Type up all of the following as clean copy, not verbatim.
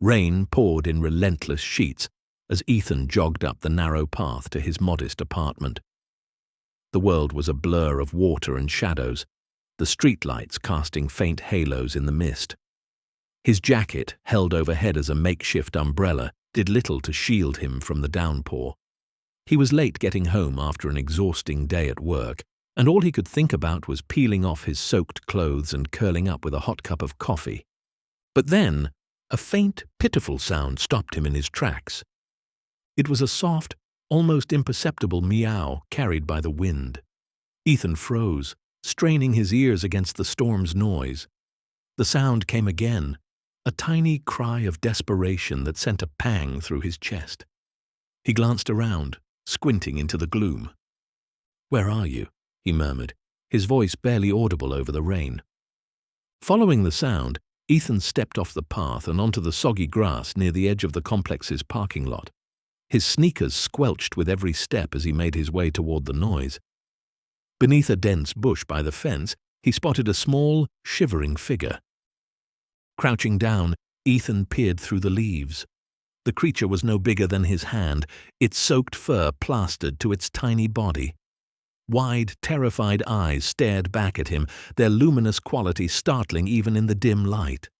Rain poured in relentless sheets as Ethan jogged up the narrow path to his modest apartment. The world was a blur of water and shadows, the streetlights casting faint halos in the mist. His jacket, held overhead as a makeshift umbrella, did little to shield him from the downpour. He was late getting home after an exhausting day at work, and all he could think about was peeling off his soaked clothes and curling up with a hot cup of coffee. But then, a faint, pitiful sound stopped him in his tracks. It was a soft, almost imperceptible meow carried by the wind. Ethan froze, straining his ears against the storm's noise. The sound came again, a tiny cry of desperation that sent a pang through his chest. He glanced around, squinting into the gloom. "Where are you?" he murmured, his voice barely audible over the rain. Following the sound, Ethan stepped off the path and onto the soggy grass near the edge of the complex's parking lot. His sneakers squelched with every step as he made his way toward the noise. Beneath a dense bush by the fence, he spotted a small, shivering figure. Crouching down, Ethan peered through the leaves. The creature was no bigger than his hand, its soaked fur plastered to its tiny body. Wide, terrified eyes stared back at him, their luminous quality startling even in the dim light.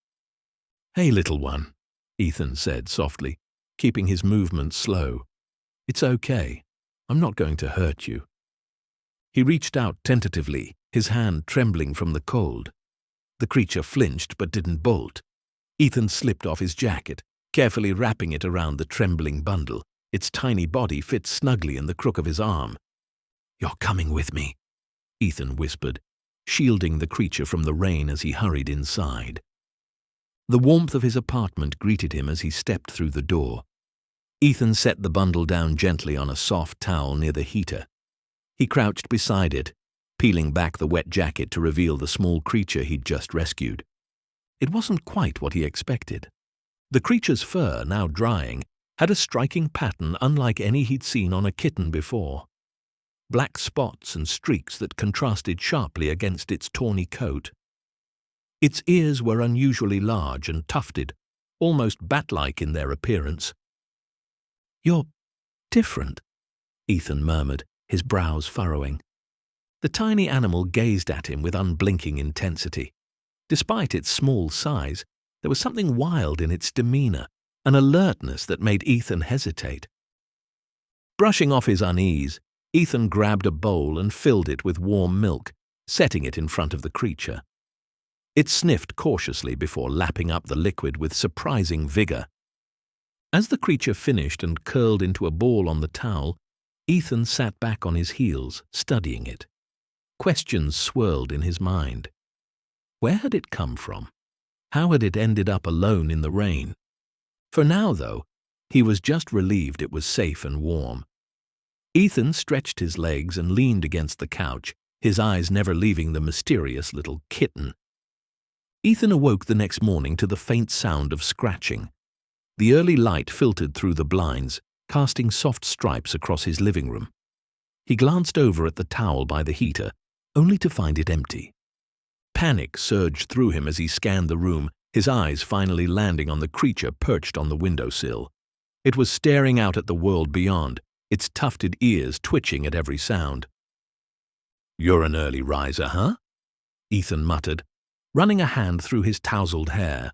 "Hey, little one," Ethan said softly, keeping his movements slow. "It's okay. I'm not going to hurt you." He reached out tentatively, his hand trembling from the cold. The creature flinched but didn't bolt. Ethan slipped off his jacket, carefully wrapping it around the trembling bundle. Its tiny body fit snugly in the crook of his arm. "You're coming with me," Ethan whispered, shielding the creature from the rain as he hurried inside. The warmth of his apartment greeted him as he stepped through the door. Ethan set the bundle down gently on a soft towel near the heater. He crouched beside it, peeling back the wet jacket to reveal the small creature he'd just rescued. It wasn't quite what he expected. The creature's fur, now drying, had a striking pattern unlike any he'd seen on a kitten before. Black spots and streaks that contrasted sharply against its tawny coat. Its ears were unusually large and tufted, almost bat-like in their appearance. "You're different," Ethan murmured, his brows furrowing. The tiny animal gazed at him with unblinking intensity. Despite its small size, there was something wild in its demeanor, an alertness that made Ethan hesitate. Brushing off his unease, Ethan grabbed a bowl and filled it with warm milk, setting it in front of the creature. It sniffed cautiously before lapping up the liquid with surprising vigor. As the creature finished and curled into a ball on the towel, Ethan sat back on his heels, studying it. Questions swirled in his mind. Where had it come from? How had it ended up alone in the rain? For now, though, he was just relieved it was safe and warm. Ethan stretched his legs and leaned against the couch, his eyes never leaving the mysterious little kitten. Ethan awoke the next morning to the faint sound of scratching. The early light filtered through the blinds, casting soft stripes across his living room. He glanced over at the towel by the heater, only to find it empty. Panic surged through him as he scanned the room, his eyes finally landing on the creature perched on the windowsill. It was staring out at the world beyond, its tufted ears twitching at every sound. "You're an early riser, huh?" Ethan muttered, running a hand through his tousled hair.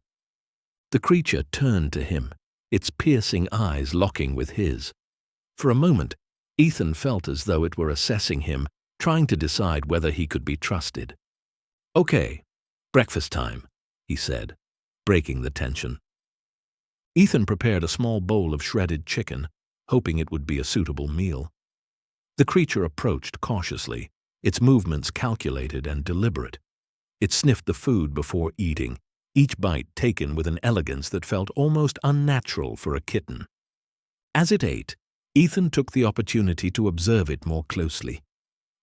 The creature turned to him, its piercing eyes locking with his. For a moment, Ethan felt as though it were assessing him, trying to decide whether he could be trusted. "Okay, breakfast time," he said, breaking the tension. Ethan prepared a small bowl of shredded chicken, hoping it would be a suitable meal. The creature approached cautiously, its movements calculated and deliberate. It sniffed the food before eating, each bite taken with an elegance that felt almost unnatural for a kitten. As it ate, Ethan took the opportunity to observe it more closely.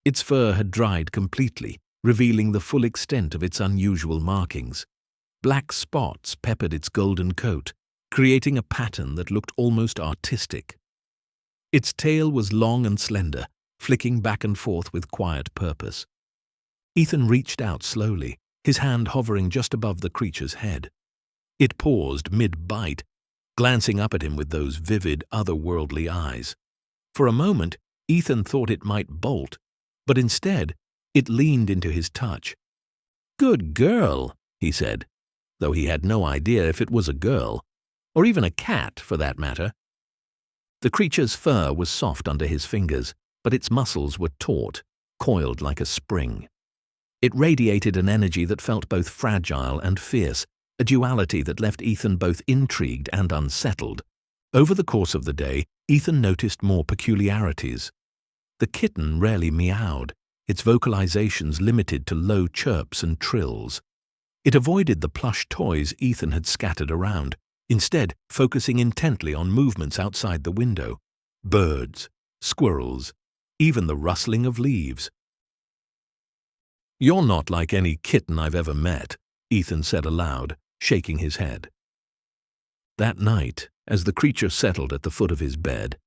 Its fur had dried completely, revealing the full extent of its unusual markings. Black spots peppered its golden coat, creating a pattern that looked almost artistic. Its tail was long and slender, flicking back and forth with quiet purpose. Ethan reached out slowly, his hand hovering just above the creature's head. It paused mid-bite, glancing up at him with those vivid, otherworldly eyes. For a moment, Ethan thought it might bolt, but instead, it leaned into his touch. "Good girl," he said, though he had no idea if it was a girl, or even a cat for that matter. The creature's fur was soft under his fingers, but its muscles were taut, coiled like a spring. It radiated an energy that felt both fragile and fierce, a duality that left Ethan both intrigued and unsettled. Over the course of the day, Ethan noticed more peculiarities. The kitten rarely meowed, its vocalizations limited to low chirps and trills. It avoided the plush toys Ethan had scattered around, instead focusing intently on movements outside the window. Birds, squirrels, even the rustling of leaves. "You're not like any kitten I've ever met," Ethan said aloud, shaking his head. That night, as the creature settled at the foot of his bed,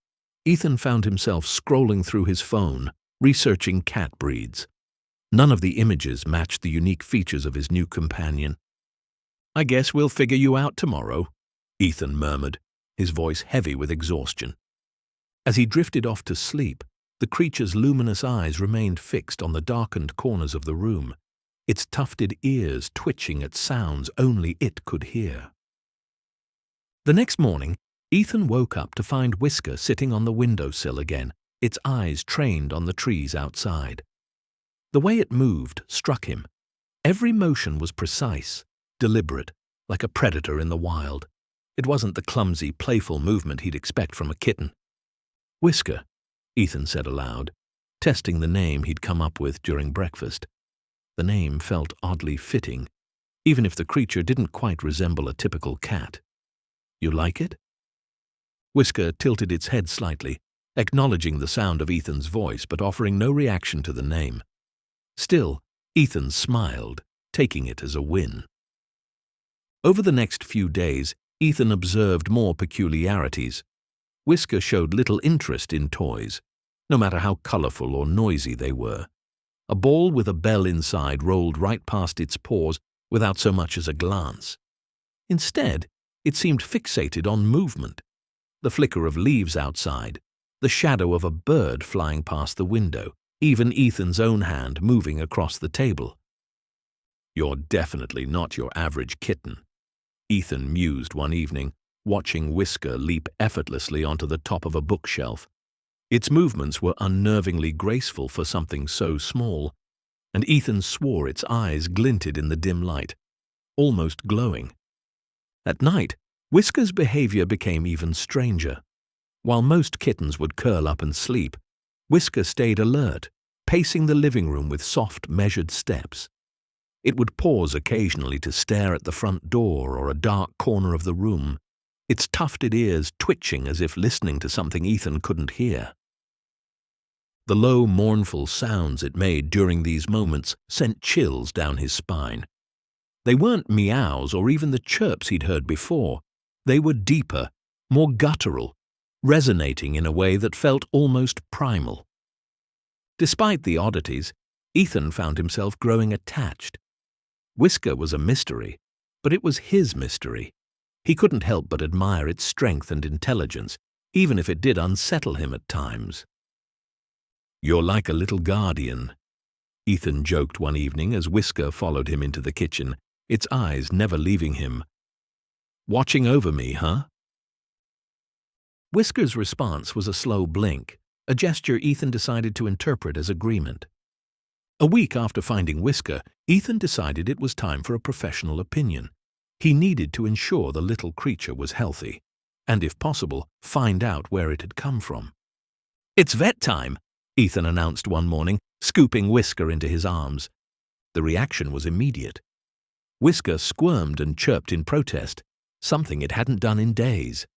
Ethan found himself scrolling through his phone, researching cat breeds. None of the images matched the unique features of his new companion. "I guess we'll figure you out tomorrow," Ethan murmured, his voice heavy with exhaustion. As he drifted off to sleep, the creature's luminous eyes remained fixed on the darkened corners of the room, its tufted ears twitching at sounds only it could hear. The next morning, Ethan woke up to find Whisker sitting on the windowsill again, its eyes trained on the trees outside. The way it moved struck him. Every motion was precise, deliberate, like a predator in the wild. It wasn't the clumsy, playful movement he'd expect from a kitten. "Whisker," Ethan said aloud, testing the name he'd come up with during breakfast. The name felt oddly fitting, even if the creature didn't quite resemble a typical cat. "You like it?" Whisker tilted its head slightly, acknowledging the sound of Ethan's voice but offering no reaction to the name. Still, Ethan smiled, taking it as a win. Over the next few days, Ethan observed more peculiarities. Whisker showed little interest in toys, no matter how colorful or noisy they were. A ball with a bell inside rolled right past its paws without so much as a glance. Instead, it seemed fixated on movement, the flicker of leaves outside, the shadow of a bird flying past the window, even Ethan's own hand moving across the table. "You're definitely not your average kitten," Ethan mused one evening, watching Whisker leap effortlessly onto the top of a bookshelf. Its movements were unnervingly graceful for something so small, and Ethan swore its eyes glinted in the dim light, almost glowing. At night, Whisker's behavior became even stranger. While most kittens would curl up and sleep, Whisker stayed alert, pacing the living room with soft, measured steps. It would pause occasionally to stare at the front door or a dark corner of the room, its tufted ears twitching as if listening to something Ethan couldn't hear. The low, mournful sounds it made during these moments sent chills down his spine. They weren't meows or even the chirps he'd heard before. They were deeper, more guttural, resonating in a way that felt almost primal. Despite the oddities, Ethan found himself growing attached. Whisker was a mystery, but it was his mystery. He couldn't help but admire its strength and intelligence, even if it did unsettle him at times. "You're like a little guardian," Ethan joked one evening as Whisker followed him into the kitchen, its eyes never leaving him. "Watching over me, huh?" Whisker's response was a slow blink, a gesture Ethan decided to interpret as agreement. A week after finding Whisker, Ethan decided it was time for a professional opinion. He needed to ensure the little creature was healthy, and if possible, find out where it had come from. "It's vet time," Ethan announced one morning, scooping Whisker into his arms. The reaction was immediate. Whisker squirmed and chirped in protest, something it hadn't done in days.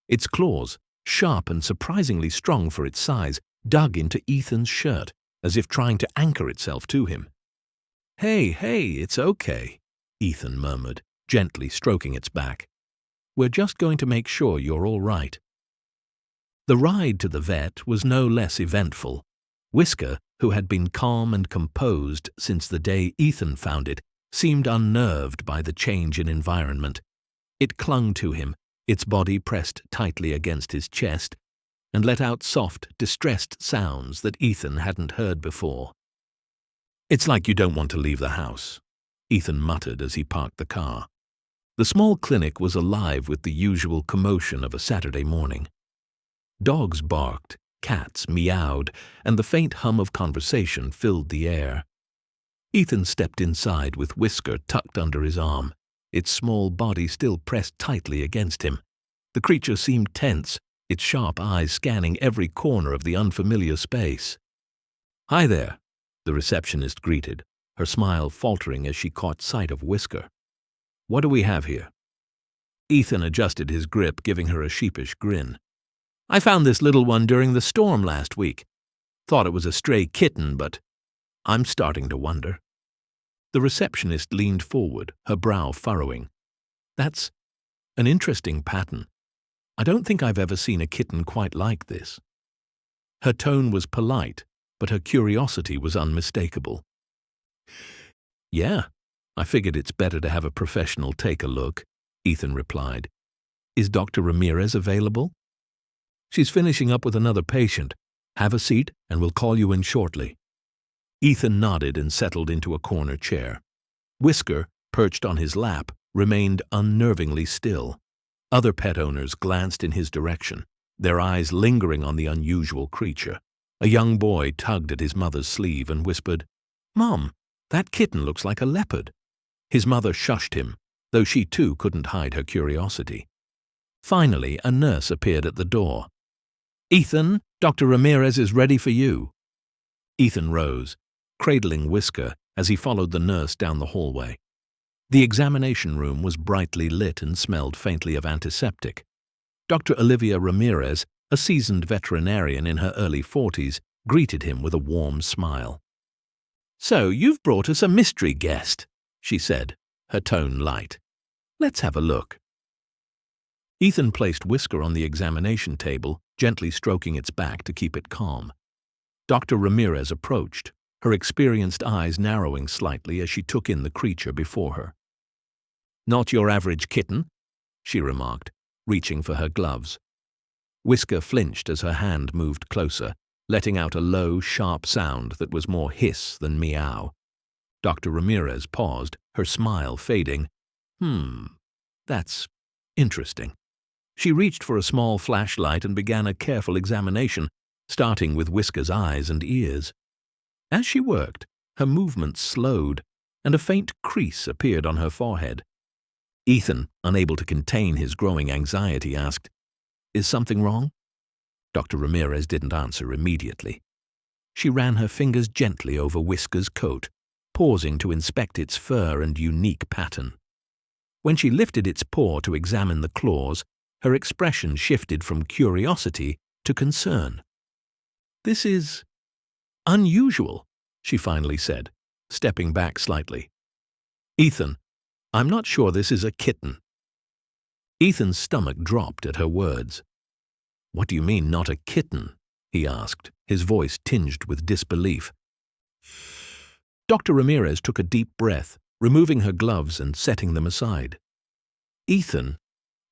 Its claws, sharp and surprisingly strong for its size, dug into Ethan's shirt, as if trying to anchor itself to him. Hey, it's okay," Ethan murmured, gently stroking its back. "We're just going to make sure you're all right." The ride to the vet was no less eventful. Whisker, who had been calm and composed since the day Ethan found it, seemed unnerved by the change in environment. It clung to him, Its body pressed tightly against his chest and let out soft, distressed sounds that Ethan hadn't heard before. "It's like you don't want to leave the house," Ethan muttered as he parked the car. The small clinic was alive with the usual commotion of a Saturday morning. Dogs barked, cats meowed, and the faint hum of conversation filled the air. Ethan stepped inside with Whisker tucked under his arm, its small body still pressed tightly against him. The creature seemed tense, its sharp eyes scanning every corner of the unfamiliar space. "Hi there," the receptionist greeted, her smile faltering as she caught sight of Whisker. "What do we have here?" Ethan adjusted his grip, giving her a sheepish grin. "I found this little one during the storm last week. Thought it was a stray kitten, but I'm starting to wonder." The receptionist leaned forward, her brow furrowing. "That's an interesting pattern. I don't think I've ever seen a kitten quite like this." Her tone was polite, but her curiosity was unmistakable. "Yeah, I figured it's better to have a professional take a look," Ethan replied. "Is Dr. Ramirez available?" "She's finishing up with another patient. Have a seat and we'll call you in shortly." Ethan nodded and settled into a corner chair. Whisker, perched on his lap, remained unnervingly still. Other pet owners glanced in his direction, their eyes lingering on the unusual creature. A young boy tugged at his mother's sleeve and whispered, "Mom, that kitten looks like a leopard." His mother shushed him, though she too couldn't hide her curiosity. Finally, a nurse appeared at the door. "Ethan, Dr. Ramirez is ready for you." Ethan rose, cradling Whisker as he followed the nurse down the hallway. The examination room was brightly lit and smelled faintly of antiseptic. Dr. Olivia Ramirez, a seasoned veterinarian in her early 40s, greeted him with a warm smile. "So you've brought us a mystery guest," she said, her tone light. "Let's have a look." Ethan placed Whisker on the examination table, gently stroking its back to keep it calm. Dr. Ramirez approached, her experienced eyes narrowing slightly as she took in the creature before her. "Not your average kitten," she remarked, reaching for her gloves. Whisker flinched as her hand moved closer, letting out a low, sharp sound that was more hiss than meow. Dr. Ramirez paused, her smile fading. That's interesting." She reached for a small flashlight and began a careful examination, starting with Whisker's eyes and ears. As she worked, her movements slowed, and a faint crease appeared on her forehead. Ethan, unable to contain his growing anxiety, asked, "Is something wrong?" Dr. Ramirez didn't answer immediately. She ran her fingers gently over Whisker's coat, pausing to inspect its fur and unique pattern. When she lifted its paw to examine the claws, her expression shifted from curiosity to concern. "This is unusual," she finally said, stepping back slightly. "Ethan, I'm not sure this is a kitten." Ethan's stomach dropped at her words. "What do you mean, not a kitten?" he asked, his voice tinged with disbelief. Dr. Ramirez took a deep breath, removing her gloves and setting them aside. "Ethan,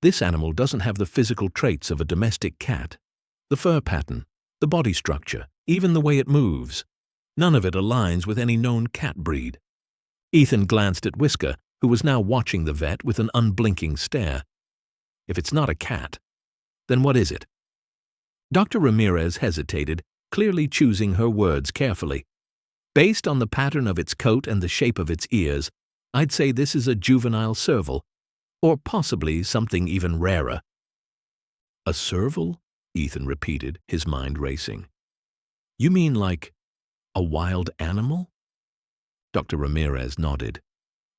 this animal doesn't have the physical traits of a domestic cat. The fur pattern, the body structure, even the way it moves. None of it aligns with any known cat breed." Ethan glanced at Whisker, who was now watching the vet with an unblinking stare. "If it's not a cat, then what is it?" Dr. Ramirez hesitated, clearly choosing her words carefully. "Based on the pattern of its coat and the shape of its ears, I'd say this is a juvenile serval, or possibly something even rarer." "A serval?" Ethan repeated, his mind racing. "You mean like a wild animal?" Dr. Ramirez nodded.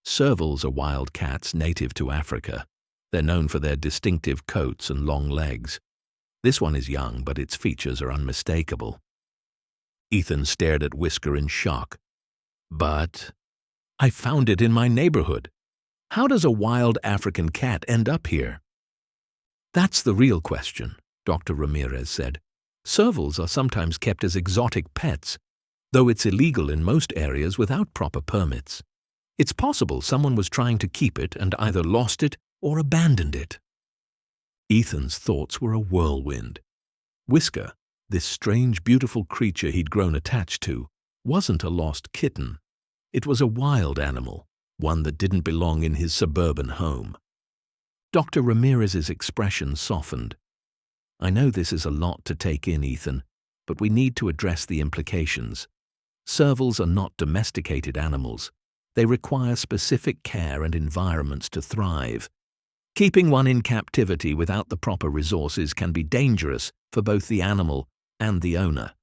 Servals are wild cats native to Africa. They're known for their distinctive coats and long legs. This one is young, but its features are unmistakable. Ethan stared at Whisker in shock. "But I found it in my neighborhood. How does a wild African cat end up here?" "That's the real question," Dr. Ramirez said. "Servals are sometimes kept as exotic pets, though it's illegal in most areas without proper permits. It's possible someone was trying to keep it and either lost it or abandoned it." Ethan's thoughts were a whirlwind. Whisker, this strange, beautiful creature he'd grown attached to, wasn't a lost kitten. It was a wild animal, one that didn't belong in his suburban home. Dr. Ramirez's expression softened. "I know this is a lot to take in, Ethan, but we need to address the implications. Servals are not domesticated animals. They require specific care and environments to thrive. Keeping one in captivity without the proper resources can be dangerous for both the animal and the owner."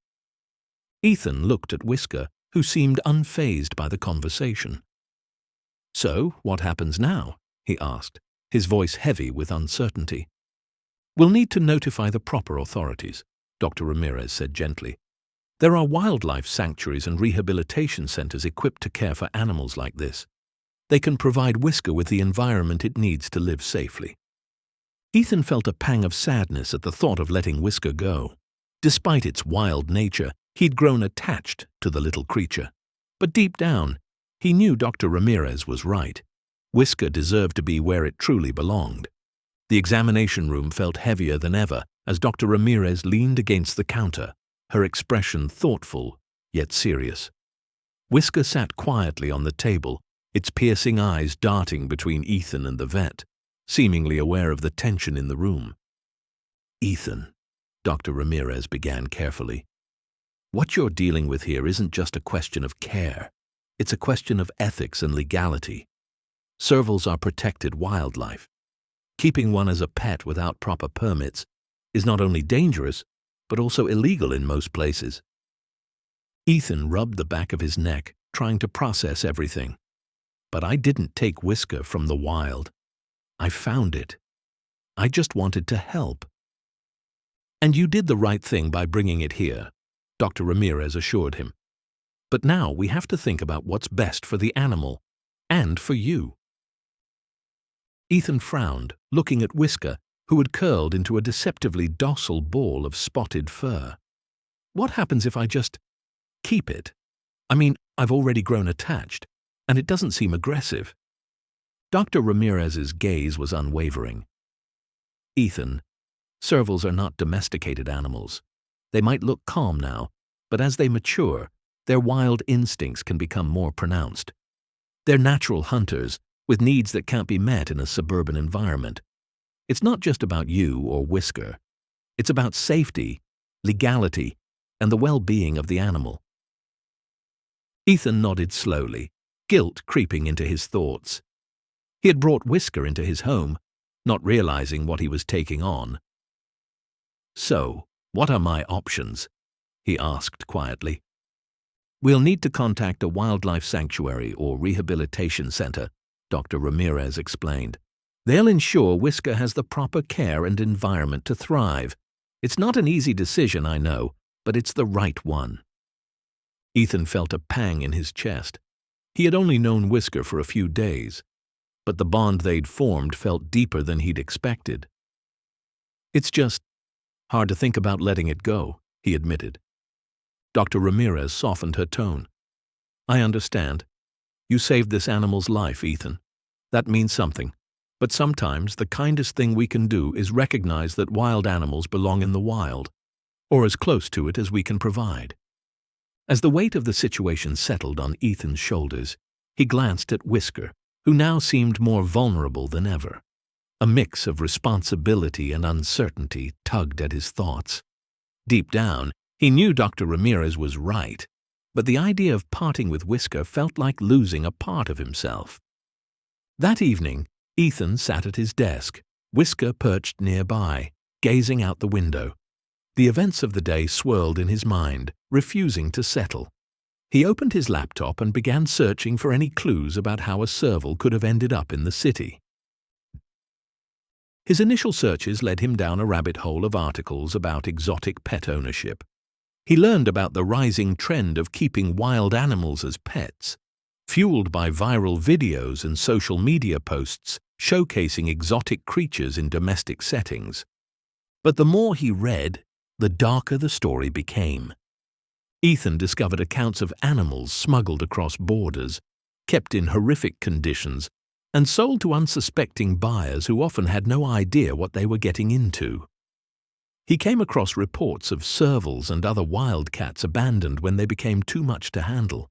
Ethan looked at Whisker, who seemed unfazed by the conversation. "So, what happens now?" he asked, his voice heavy with uncertainty. "We'll need to notify the proper authorities," Dr. Ramirez said gently. "There are wildlife sanctuaries and rehabilitation centers equipped to care for animals like this. They can provide Whisker with the environment it needs to live safely." Ethan felt a pang of sadness at the thought of letting Whisker go. Despite its wild nature, he'd grown attached to the little creature. But deep down, he knew Dr. Ramirez was right. Whisker deserved to be where it truly belonged. The examination room felt heavier than ever as Dr. Ramirez leaned against the counter, her expression thoughtful yet serious. Whisker sat quietly on the table, its piercing eyes darting between Ethan and the vet, seemingly aware of the tension in the room. "Ethan," Dr. Ramirez began carefully, "what you're dealing with here isn't just a question of care. It's a question of ethics and legality. Servals are protected wildlife. Keeping one as a pet without proper permits is not only dangerous, but also illegal in most places." Ethan rubbed the back of his neck, trying to process everything. "But I didn't take Whisker from the wild. I found it. I just wanted to help." "And you did the right thing by bringing it here," Dr. Ramirez assured him. "But now we have to think about what's best for the animal, and for you." Ethan frowned, looking at Whisker, who had curled into a deceptively docile ball of spotted fur. "What happens if I just keep it? I mean, I've already grown attached, and it doesn't seem aggressive." Dr. Ramirez's gaze was unwavering. "Ethan, servals are not domesticated animals. They might look calm now, but as they mature, their wild instincts can become more pronounced. They're natural hunters, with needs that can't be met in a suburban environment. It's not just about you or Whisker. It's about safety, legality, and the well-being of the animal." Ethan nodded slowly, guilt creeping into his thoughts. He had brought Whisker into his home, not realizing what he was taking on. "So, what are my options?" he asked quietly. "We'll need to contact a wildlife sanctuary or rehabilitation center," Dr. Ramirez explained. "They'll ensure Whisker has the proper care and environment to thrive. It's not an easy decision, I know, but it's the right one." Ethan felt a pang in his chest. He had only known Whisker for a few days, but the bond they'd formed felt deeper than he'd expected. "It's just hard to think about letting it go," he admitted. Dr. Ramirez softened her tone. "I understand. You saved this animal's life, Ethan. That means something. But sometimes the kindest thing we can do is recognize that wild animals belong in the wild, or as close to it as we can provide." As the weight of the situation settled on Ethan's shoulders, he glanced at Whisker, who now seemed more vulnerable than ever. A mix of responsibility and uncertainty tugged at his thoughts. Deep down, he knew Dr. Ramirez was right, but the idea of parting with Whisker felt like losing a part of himself. That evening, Ethan sat at his desk, Whisker perched nearby, gazing out the window. The events of the day swirled in his mind, refusing to settle. He opened his laptop and began searching for any clues about how a serval could have ended up in the city. His initial searches led him down a rabbit hole of articles about exotic pet ownership. He learned about the rising trend of keeping wild animals as pets, fueled by viral videos and social media posts showcasing exotic creatures in domestic settings. But the more he read, the darker the story became. Ethan discovered accounts of animals smuggled across borders, kept in horrific conditions, and sold to unsuspecting buyers who often had no idea what they were getting into. He came across reports of servals and other wild cats abandoned when they became too much to handle,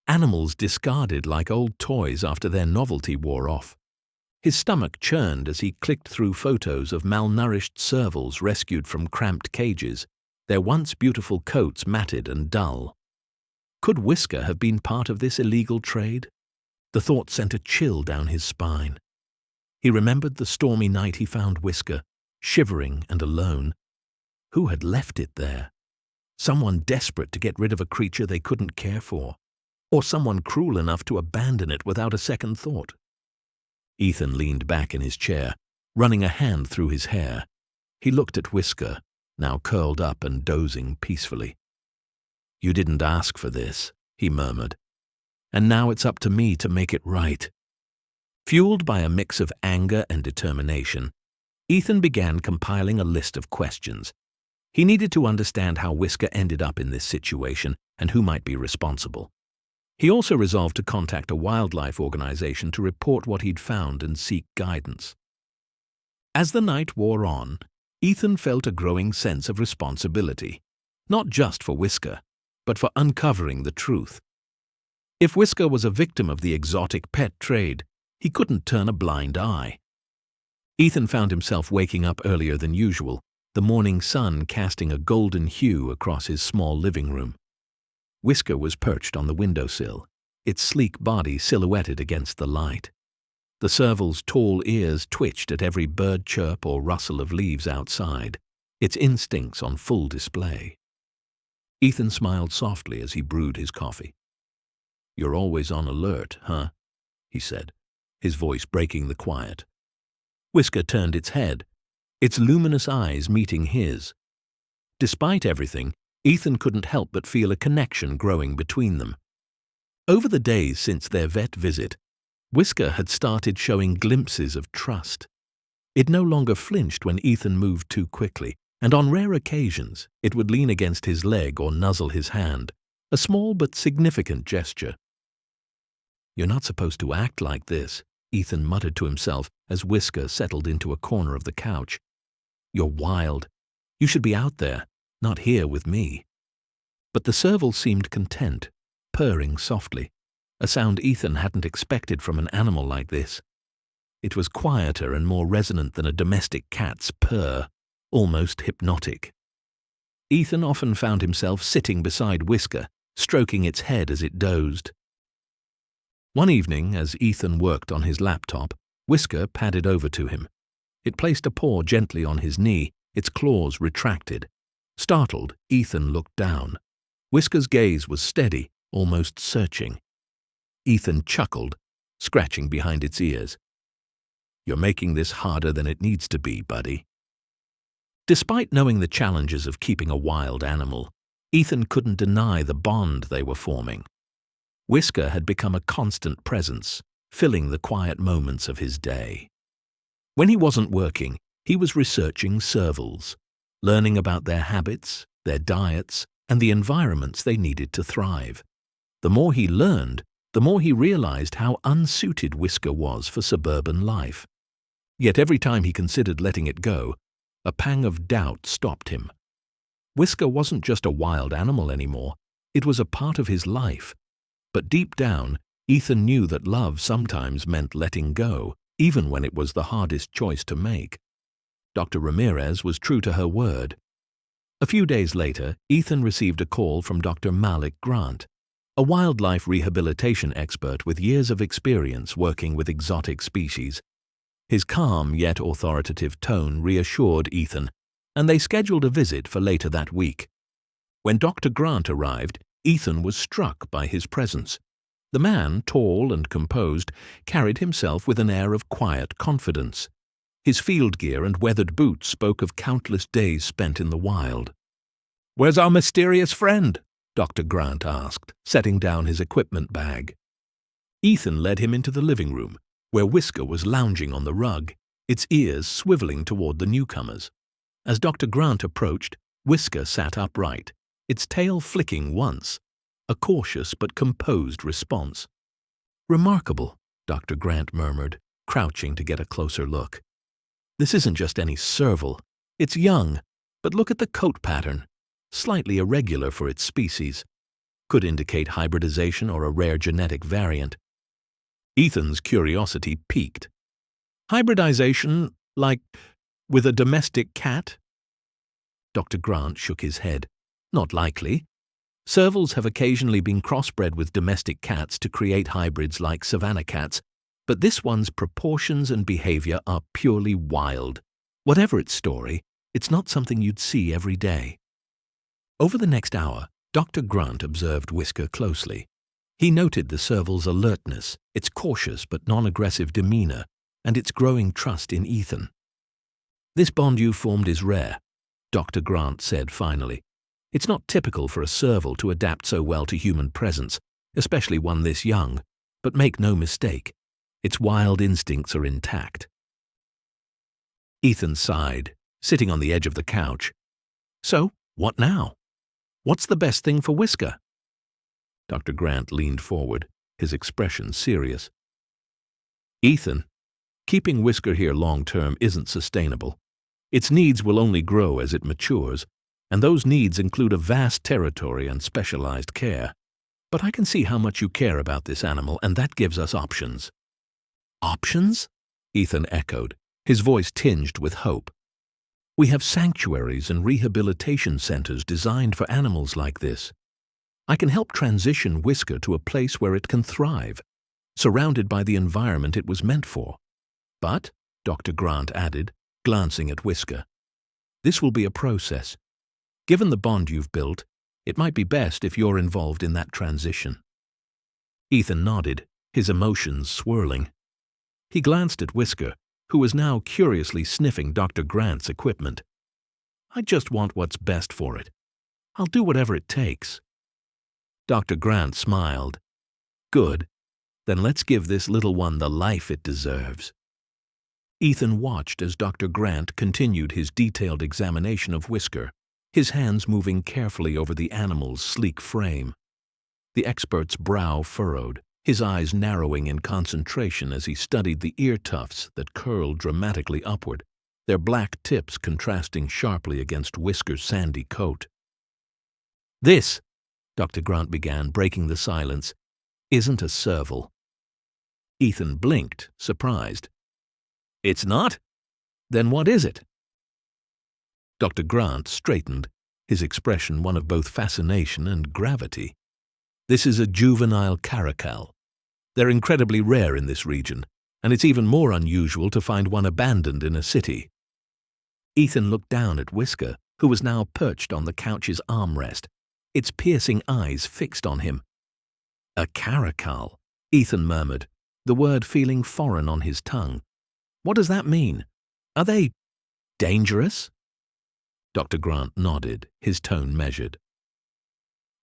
animals discarded like old toys after their novelty wore off. His stomach churned as he clicked through photos of malnourished servals rescued from cramped cages, their once beautiful coats matted and dull. Could Whisker have been part of this illegal trade? The thought sent a chill down his spine. He remembered the stormy night he found Whisker, shivering and alone. Who had left it there? Someone desperate to get rid of a creature they couldn't care for, or someone cruel enough to abandon it without a second thought. Ethan leaned back in his chair, running a hand through his hair. He looked at Whisker, now curled up and dozing peacefully. "You didn't ask for this," he murmured, "and now it's up to me to make it right." Fueled by a mix of anger and determination, Ethan began compiling a list of questions. He needed to understand how Whisker ended up in this situation and who might be responsible. He also resolved to contact a wildlife organization to report what he'd found and seek guidance. As the night wore on, Ethan felt a growing sense of responsibility, not just for Whisker, but for uncovering the truth. If Whisker was a victim of the exotic pet trade, he couldn't turn a blind eye. Ethan found himself waking up earlier than usual, the morning sun casting a golden hue across his small living room. Whisker was perched on the windowsill, its sleek body silhouetted against the light. The serval's tall ears twitched at every bird chirp or rustle of leaves outside, its instincts on full display. Ethan smiled softly as he brewed his coffee. "You're always on alert, huh?" he said, his voice breaking the quiet. Whisker turned its head, its luminous eyes meeting his. Despite everything, Ethan couldn't help but feel a connection growing between them. Over the days since their vet visit, Whisker had started showing glimpses of trust. It no longer flinched when Ethan moved too quickly, and on rare occasions it would lean against his leg or nuzzle his hand, a small but significant gesture. "You're not supposed to act like this," Ethan muttered to himself as Whisker settled into a corner of the couch. "You're wild. You should be out there, not here with me." But the serval seemed content, purring softly, a sound Ethan hadn't expected from an animal like this. It was quieter and more resonant than a domestic cat's purr, almost hypnotic. Ethan often found himself sitting beside Whisker, stroking its head as it dozed. One evening, as Ethan worked on his laptop, Whisker padded over to him. It placed a paw gently on his knee, its claws retracted. Startled, Ethan looked down. Whisker's gaze was steady, almost searching. Ethan chuckled, scratching behind its ears. "You're making this harder than it needs to be, buddy." Despite knowing the challenges of keeping a wild animal, Ethan couldn't deny the bond they were forming. Whisker had become a constant presence, filling the quiet moments of his day. When he wasn't working, he was researching servals, learning about their habits, their diets, and the environments they needed to thrive. The more he learned, the more he realized how unsuited Whisker was for suburban life. Yet every time he considered letting it go, a pang of doubt stopped him. Whisker wasn't just a wild animal anymore, it was a part of his life. But deep down, Ethan knew that love sometimes meant letting go, even when it was the hardest choice to make. Dr. Ramirez was true to her word. A few days later, Ethan received a call from Dr. Malik Grant, a wildlife rehabilitation expert with years of experience working with exotic species. His calm yet authoritative tone reassured Ethan, and they scheduled a visit for later that week. When Dr. Grant arrived, Ethan was struck by his presence. The man, tall and composed, carried himself with an air of quiet confidence. His field gear and weathered boots spoke of countless days spent in the wild. "Where's our mysterious friend?" Dr. Grant asked, setting down his equipment bag. Ethan led him into the living room, where Whisker was lounging on the rug, its ears swiveling toward the newcomers. As Dr. Grant approached, Whisker sat upright, its tail flicking once, a cautious but composed response. "Remarkable," Dr. Grant murmured, crouching to get a closer look. "This isn't just any serval. It's young, but look at the coat pattern. Slightly irregular for its species. Could indicate hybridization or a rare genetic variant." Ethan's curiosity piqued. "Hybridization, like with a domestic cat?" Dr. Grant shook his head. "Not likely. Servals have occasionally been crossbred with domestic cats to create hybrids like savanna cats, but this one's proportions and behavior are purely wild. Whatever its story, it's not something you'd see every day." Over the next hour, Dr. Grant observed Whisker closely. He noted the serval's alertness, its cautious but non-aggressive demeanor, and its growing trust in Ethan. "This bond you formed is rare," Dr. Grant said finally. "It's not typical for a serval to adapt so well to human presence, especially one this young, but make no mistake, its wild instincts are intact." Ethan sighed, sitting on the edge of the couch. "So, what now? What's the best thing for Whisker?" Dr. Grant leaned forward, his expression serious. "Ethan, keeping Whisker here long-term isn't sustainable. Its needs will only grow as it matures, and those needs include a vast territory and specialized care. But I can see how much you care about this animal, and that gives us options." "Options?" Ethan echoed, his voice tinged with hope. "We have sanctuaries and rehabilitation centers designed for animals like this. I can help transition Whisker to a place where it can thrive, surrounded by the environment it was meant for. But," Dr. Grant added, glancing at Whisker, "this will be a process. Given the bond you've built, it might be best if you're involved in that transition." Ethan nodded, his emotions swirling. He glanced at Whisker, who was now curiously sniffing Dr. Grant's equipment. "I just want what's best for it. I'll do whatever it takes." Dr. Grant smiled. "Good. Then let's give this little one the life it deserves." Ethan watched as Dr. Grant continued his detailed examination of Whisker, his hands moving carefully over the animal's sleek frame. The expert's brow furrowed, his eyes narrowing in concentration as he studied the ear tufts that curled dramatically upward, their black tips contrasting sharply against Whisker's sandy coat. "This," Dr. Grant began, breaking the silence, "isn't a serval." Ethan blinked, surprised. "It's not? Then what is it?" Dr. Grant straightened, his expression one of both fascination and gravity. "This is a juvenile caracal. They're incredibly rare in this region, and it's even more unusual to find one abandoned in a city." Ethan looked down at Whisker, who was now perched on the couch's armrest, its piercing eyes fixed on him. "A caracal," Ethan murmured, the word feeling foreign on his tongue. "What does that mean? Are they dangerous?" Dr. Grant nodded, his tone measured.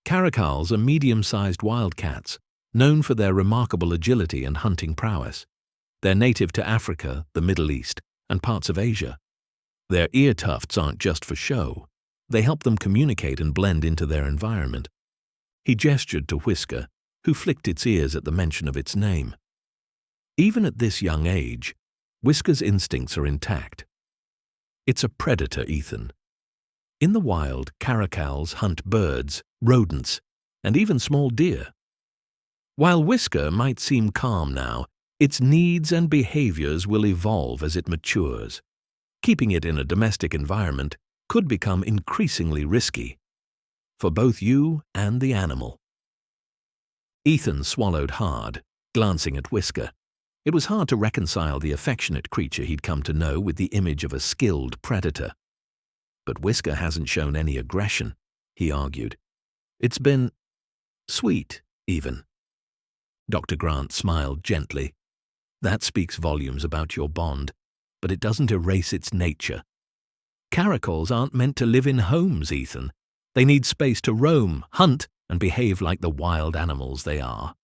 "Caracals are medium-sized wildcats, known for their remarkable agility and hunting prowess. They're native to Africa, the Middle East, and parts of Asia. Their ear tufts aren't just for show. They help them communicate and blend into their environment." He gestured to Whisker, who flicked its ears at the mention of its name. Even at this young age, Whisker's instincts are intact. It's a predator, Ethan. In the wild, caracals hunt birds, rodents, and even small deer. While Whisker might seem calm now, its needs and behaviors will evolve as it matures. Keeping it in a domestic environment could become increasingly risky for both you and the animal. Ethan swallowed hard, glancing at Whisker. It was hard to reconcile the affectionate creature he'd come to know with the image of a skilled predator. "But Whisker hasn't shown any aggression," he argued. "It's been sweet, even." Dr. Grant smiled gently. "That speaks volumes about your bond, but it doesn't erase its nature. Caracals aren't meant to live in homes, Ethan. They need space to roam, hunt, and behave like the wild animals they are."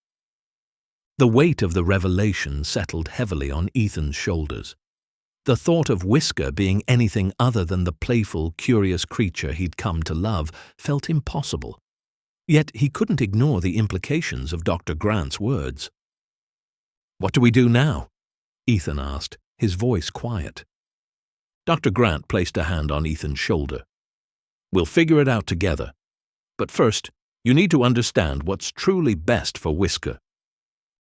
The weight of the revelation settled heavily on Ethan's shoulders. The thought of Whisker being anything other than the playful, curious creature he'd come to love felt impossible. Yet he couldn't ignore the implications of Dr. Grant's words. "What do we do now?" Ethan asked, his voice quiet. Dr. Grant placed a hand on Ethan's shoulder. "We'll figure it out together. But first, you need to understand what's truly best for Whisker."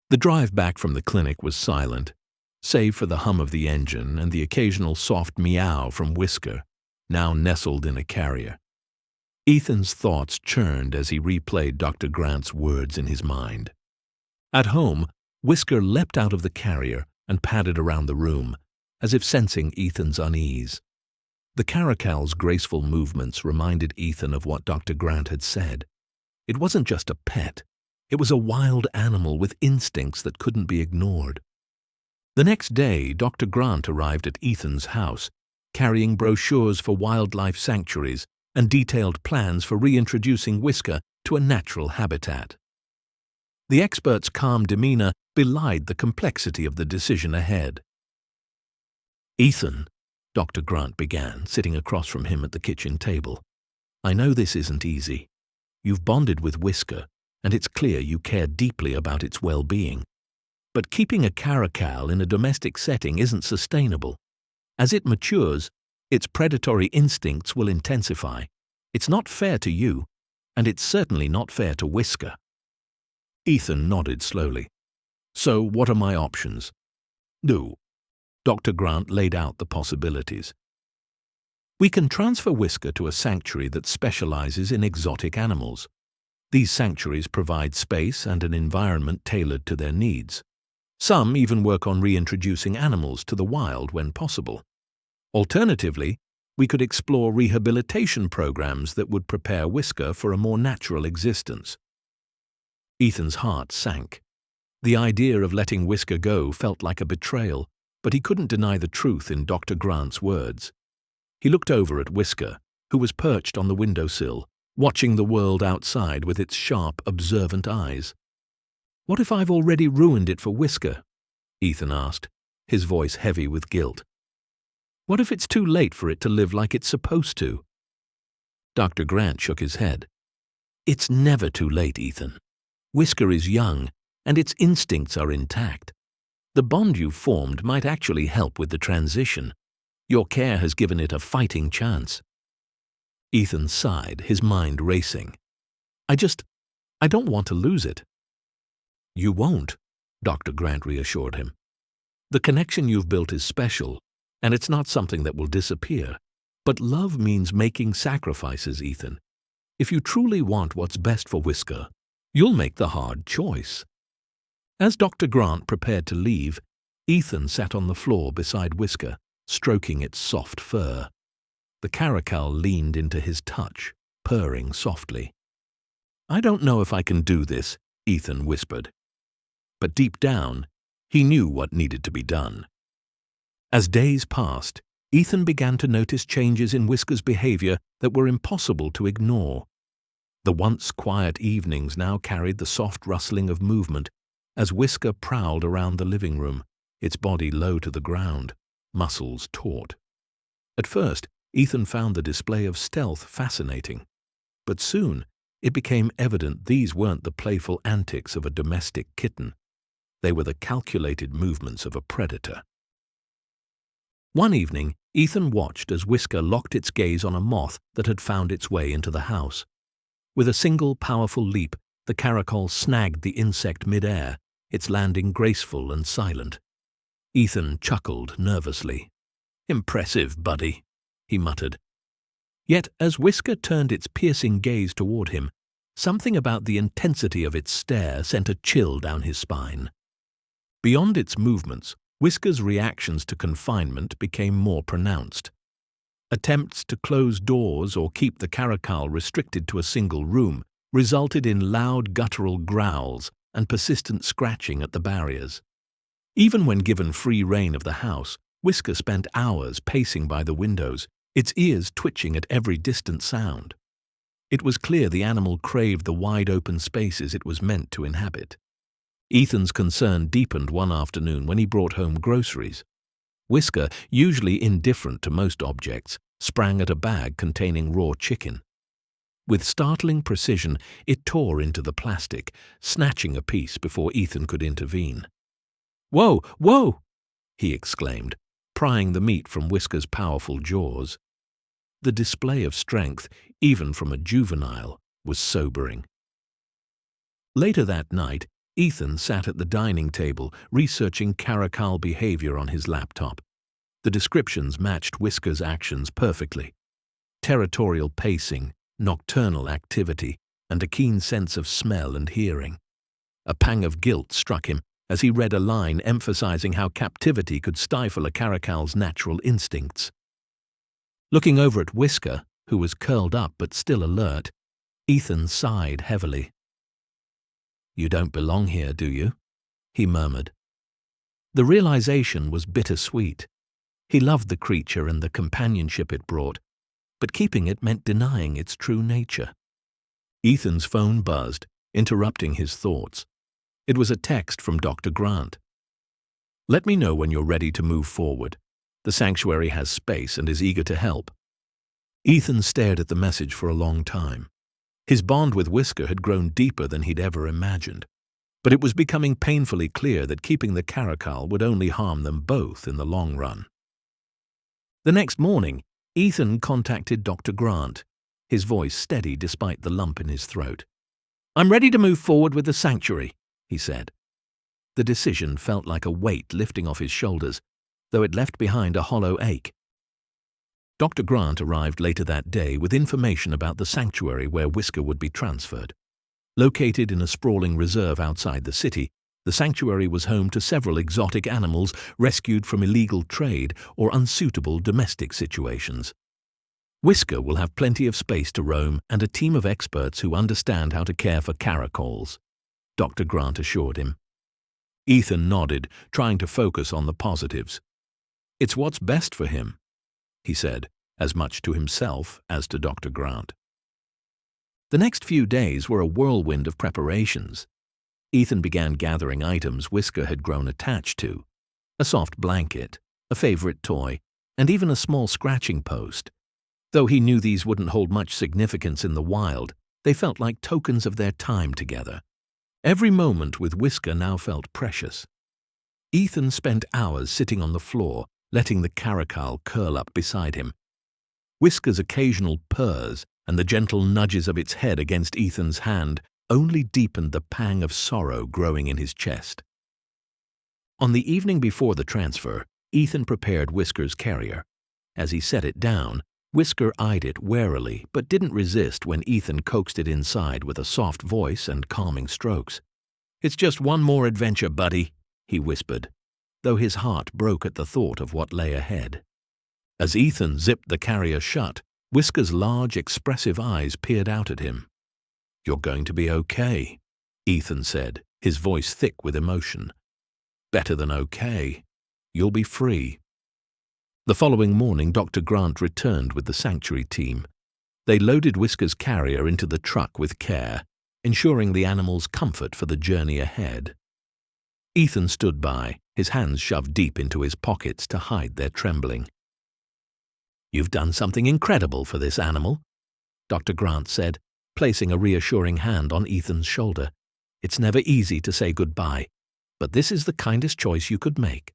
The drive back from the clinic was silent, save for the hum of the engine and the occasional soft meow from Whisker, now nestled in a carrier. Ethan's thoughts churned as he replayed Dr. Grant's words in his mind. At home, Whisker leapt out of the carrier and padded around the room, as if sensing Ethan's unease. The caracal's graceful movements reminded Ethan of what Dr. Grant had said. It wasn't just a pet. It was a wild animal with instincts that couldn't be ignored. The next day, Dr. Grant arrived at Ethan's house, carrying brochures for wildlife sanctuaries and detailed plans for reintroducing Whisker to a natural habitat. The expert's calm demeanor belied the complexity of the decision ahead. "Ethan," Dr. Grant began, sitting across from him at the kitchen table, "I know this isn't easy. You've bonded with Whisker, and it's clear you care deeply about its well-being. But keeping a caracal in a domestic setting isn't sustainable. As it matures, its predatory instincts will intensify. It's not fair to you, and it's certainly not fair to Whisker." Ethan nodded slowly. "So what are my options?" "No." Dr. Grant laid out the possibilities. "We can transfer Whisker to a sanctuary that specializes in exotic animals. These sanctuaries provide space and an environment tailored to their needs. Some even work on reintroducing animals to the wild when possible. Alternatively, we could explore rehabilitation programs that would prepare Whisker for a more natural existence." Ethan's heart sank. The idea of letting Whisker go felt like a betrayal, but he couldn't deny the truth in Dr. Grant's words. He looked over at Whisker, who was perched on the windowsill, watching the world outside with its sharp, observant eyes. "What if I've already ruined it for Whisker?" Ethan asked, his voice heavy with guilt. "What if it's too late for it to live like it's supposed to?" Dr. Grant shook his head. "It's never too late, Ethan. Whisker is young, and its instincts are intact. The bond you've formed might actually help with the transition. Your care has given it a fighting chance." Ethan sighed, his mind racing. I don't want to lose it." "You won't," Dr. Grant reassured him. "The connection you've built is special, and it's not something that will disappear. But love means making sacrifices, Ethan. If you truly want what's best for Whisker, you'll make the hard choice." As Dr. Grant prepared to leave, Ethan sat on the floor beside Whisker, stroking its soft fur. The caracal leaned into his touch, purring softly. "I don't know if I can do this," Ethan whispered. But deep down, he knew what needed to be done. As days passed, Ethan began to notice changes in Whisker's behavior that were impossible to ignore. The once quiet evenings now carried the soft rustling of movement as Whisker prowled around the living room, its body low to the ground, muscles taut. At first, Ethan found the display of stealth fascinating, but soon it became evident these weren't the playful antics of a domestic kitten. They were the calculated movements of a predator. One evening, Ethan watched as Whisker locked its gaze on a moth that had found its way into the house. With a single powerful leap, the caracal snagged the insect mid-air, its landing graceful and silent. Ethan chuckled nervously. "Impressive, buddy," he muttered. Yet as Whisker turned its piercing gaze toward him, something about the intensity of its stare sent a chill down his spine. Beyond its movements, Whisker's reactions to confinement became more pronounced. Attempts to close doors or keep the caracal restricted to a single room resulted in loud guttural growls and persistent scratching at the barriers. Even when given free rein of the house, Whisker spent hours pacing by the windows, its ears twitching at every distant sound. It was clear the animal craved the wide-open spaces it was meant to inhabit. Ethan's concern deepened one afternoon when he brought home groceries. Whisker, usually indifferent to most objects, sprang at a bag containing raw chicken. With startling precision, it tore into the plastic, snatching a piece before Ethan could intervene. "Whoa, whoa!" he exclaimed, prying the meat from Whisker's powerful jaws. The display of strength, even from a juvenile, was sobering. Later that night, Ethan sat at the dining table, researching caracal behavior on his laptop. The descriptions matched Whisker's actions perfectly. Territorial pacing, nocturnal activity, and a keen sense of smell and hearing. A pang of guilt struck him as he read a line emphasizing how captivity could stifle a caracal's natural instincts. Looking over at Whisker, who was curled up but still alert, Ethan sighed heavily. "You don't belong here, do you?" he murmured. The realization was bittersweet. He loved the creature and the companionship it brought, but keeping it meant denying its true nature. Ethan's phone buzzed, interrupting his thoughts. It was a text from Dr. Grant. "Let me know when you're ready to move forward. The sanctuary has space and is eager to help." Ethan stared at the message for a long time. His bond with Whisker had grown deeper than he'd ever imagined, but it was becoming painfully clear that keeping the caracal would only harm them both in the long run. The next morning, Ethan contacted Dr. Grant, his voice steady despite the lump in his throat. "I'm ready to move forward with the sanctuary," he said. The decision felt like a weight lifting off his shoulders, though it left behind a hollow ache. Dr. Grant arrived later that day with information about the sanctuary where Whisker would be transferred. Located in a sprawling reserve outside the city, the sanctuary was home to several exotic animals rescued from illegal trade or unsuitable domestic situations. Whisker will have plenty of space to roam and a team of experts who understand how to care for caracals, Dr. Grant assured him. Ethan nodded, trying to focus on the positives. "It's what's best for him," he said, as much to himself as to Dr. Grant. The next few days were a whirlwind of preparations. Ethan began gathering items Whisker had grown attached to: a soft blanket, a favorite toy, and even a small scratching post. Though he knew these wouldn't hold much significance in the wild, they felt like tokens of their time together. Every moment with Whisker now felt precious. Ethan spent hours sitting on the floor, letting the caracal curl up beside him. Whisker's occasional purrs and the gentle nudges of its head against Ethan's hand only deepened the pang of sorrow growing in his chest. On the evening before the transfer, Ethan prepared Whisker's carrier. As he set it down, Whisker eyed it warily but didn't resist when Ethan coaxed it inside with a soft voice and calming strokes. "It's just one more adventure, buddy," he whispered, though his heart broke at the thought of what lay ahead. As Ethan zipped the carrier shut, Whisker's large, expressive eyes peered out at him. "You're going to be okay," Ethan said, his voice thick with emotion. "Better than okay. You'll be free." The following morning, Dr. Grant returned with the sanctuary team. They loaded Whisker's carrier into the truck with care, ensuring the animal's comfort for the journey ahead. Ethan stood by, his hands shoved deep into his pockets to hide their trembling. "You've done something incredible for this animal," Dr. Grant said, placing a reassuring hand on Ethan's shoulder. "It's never easy to say goodbye, but this is the kindest choice you could make."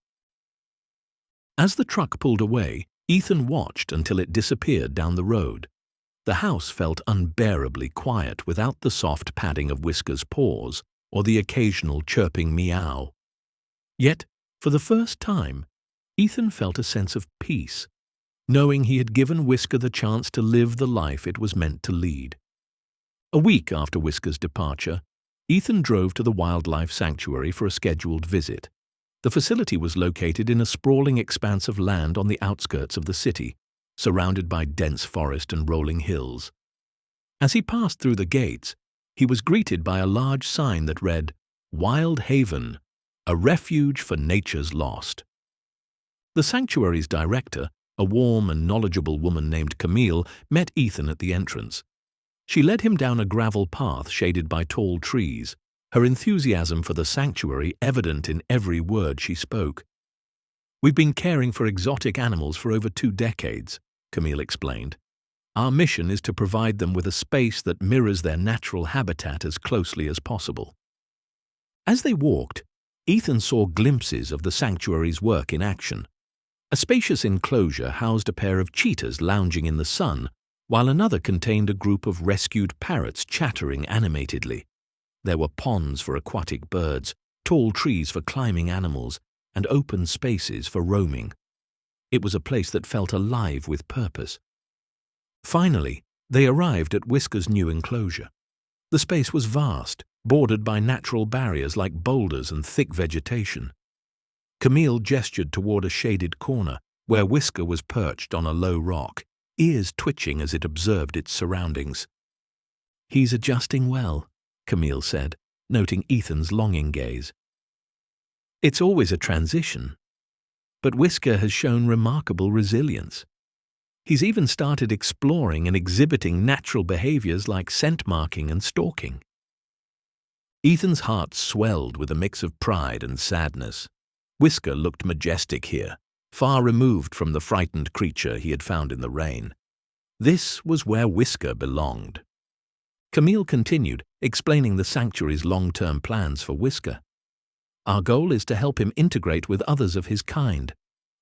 As the truck pulled away, Ethan watched until it disappeared down the road. The house felt unbearably quiet without the soft padding of Whisker's paws or the occasional chirping meow. Yet, for the first time, Ethan felt a sense of peace, knowing he had given Whisker the chance to live the life it was meant to lead. A week after Whisker's departure, Ethan drove to the wildlife sanctuary for a scheduled visit. The facility was located in a sprawling expanse of land on the outskirts of the city, surrounded by dense forest and rolling hills. As he passed through the gates, he was greeted by a large sign that read, "Wild Haven, a refuge for nature's lost." The sanctuary's director, a warm and knowledgeable woman named Camille, met Ethan at the entrance. She led him down a gravel path shaded by tall trees, her enthusiasm for the sanctuary evident in every word she spoke. "We've been caring for exotic animals for over 2 decades, Camille explained. "Our mission is to provide them with a space that mirrors their natural habitat as closely as possible." As they walked, Ethan saw glimpses of the sanctuary's work in action. A spacious enclosure housed a pair of cheetahs lounging in the sun, while another contained a group of rescued parrots chattering animatedly. There were ponds for aquatic birds, tall trees for climbing animals, and open spaces for roaming. It was a place that felt alive with purpose. Finally, they arrived at Whisker's new enclosure. The space was vast, bordered by natural barriers like boulders and thick vegetation. Camille gestured toward a shaded corner, where Whisker was perched on a low rock, ears twitching as it observed its surroundings. "He's adjusting well," Camille said, noting Ethan's longing gaze. "It's always a transition, but Whisker has shown remarkable resilience. He's even started exploring and exhibiting natural behaviors like scent marking and stalking." Ethan's heart swelled with a mix of pride and sadness. Whisker looked majestic here, far removed from the frightened creature he had found in the rain. This was where Whisker belonged. Camille continued, explaining the sanctuary's long-term plans for Whisker. "Our goal is to help him integrate with others of his kind.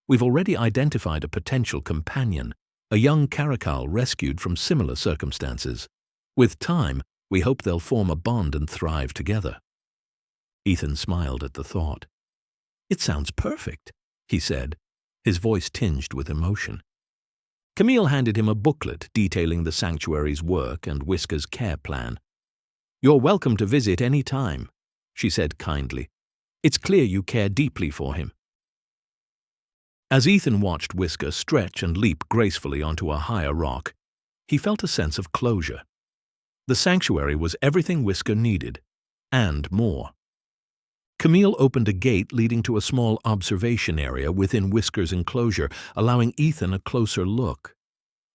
We've already identified a potential companion, a young caracal rescued from similar circumstances. With time, we hope they'll form a bond and thrive together." Ethan smiled at the thought. "It sounds perfect," he said, his voice tinged with emotion. Camille handed him a booklet detailing the sanctuary's work and Whisker's care plan. "You're welcome to visit any time," she said kindly. "It's clear you care deeply for him." As Ethan watched Whisker stretch and leap gracefully onto a higher rock, he felt a sense of closure. The sanctuary was everything Whisker needed, and more. Camille opened a gate leading to a small observation area within Whisker's enclosure, allowing Ethan a closer look.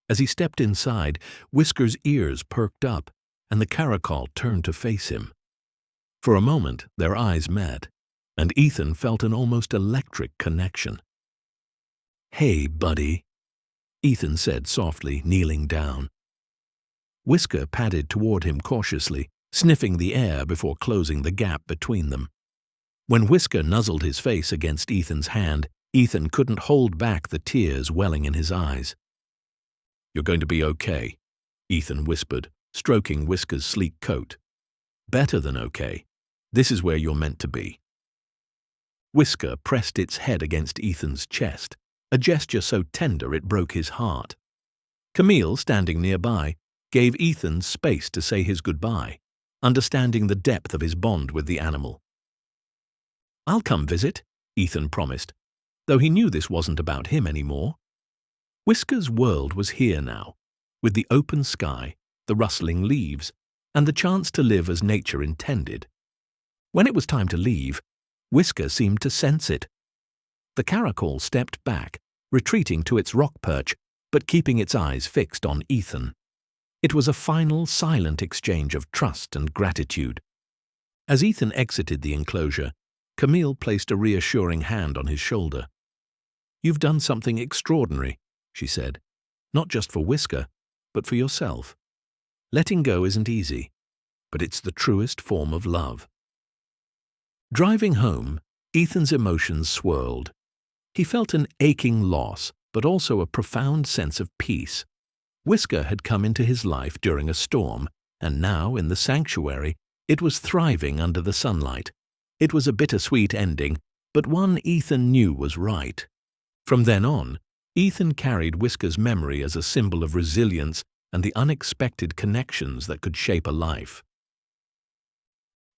As he stepped inside, Whisker's ears perked up, and the caracal turned to face him. For a moment, their eyes met, and Ethan felt an almost electric connection. "Hey, buddy," Ethan said softly, kneeling down. Whisker padded toward him cautiously, sniffing the air before closing the gap between them. When Whisker nuzzled his face against Ethan's hand, Ethan couldn't hold back the tears welling in his eyes. "You're going to be okay," Ethan whispered, stroking Whisker's sleek coat. "Better than okay. This is where you're meant to be." Whisker pressed its head against Ethan's chest, a gesture so tender it broke his heart. Camille, standing nearby, gave Ethan space to say his goodbye, understanding the depth of his bond with the animal. "I'll come visit," Ethan promised, though he knew this wasn't about him anymore. Whisker's world was here now, with the open sky, the rustling leaves, and the chance to live as nature intended. When it was time to leave, Whisker seemed to sense it. The caracal stepped back, retreating to its rock perch, but keeping its eyes fixed on Ethan. It was a final, silent exchange of trust and gratitude. As Ethan exited the enclosure, Camille placed a reassuring hand on his shoulder. "You've done something extraordinary," she said. "Not just for Whisker, but for yourself. Letting go isn't easy, but it's the truest form of love." Driving home, Ethan's emotions swirled. He felt an aching loss, but also a profound sense of peace. Whisker had come into his life during a storm, and now, in the sanctuary, it was thriving under the sunlight. It was a bittersweet ending, but one Ethan knew was right. From then on, Ethan carried Whisker's memory as a symbol of resilience and the unexpected connections that could shape a life.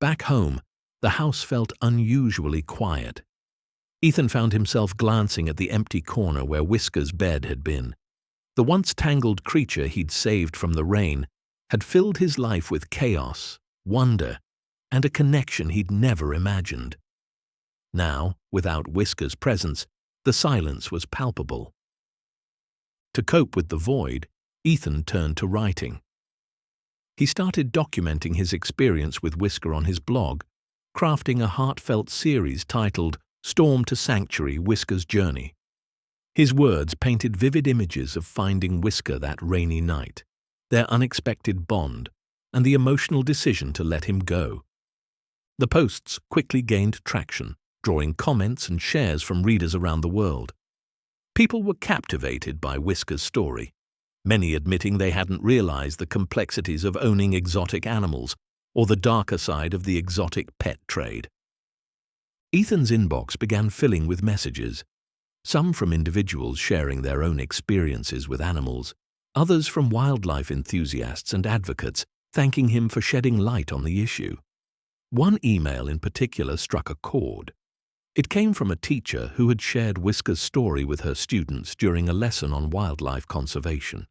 Back home, the house felt unusually quiet. Ethan found himself glancing at the empty corner where Whisker's bed had been. The once tangled creature he'd saved from the rain had filled his life with chaos, wonder, and a connection he'd never imagined. Now, without Whisker's presence, the silence was palpable. To cope with the void, Ethan turned to writing. He started documenting his experience with Whisker on his blog, crafting a heartfelt series titled "Storm to Sanctuary: Whisker's Journey." His words painted vivid images of finding Whisker that rainy night, their unexpected bond, and the emotional decision to let him go. The posts quickly gained traction, drawing comments and shares from readers around the world. People were captivated by Whisker's story, many admitting they hadn't realized the complexities of owning exotic animals or the darker side of the exotic pet trade. Ethan's inbox began filling with messages, some from individuals sharing their own experiences with animals, others from wildlife enthusiasts and advocates thanking him for shedding light on the issue. One email in particular struck a chord. It came from a teacher who had shared Whisker's story with her students during a lesson on wildlife conservation.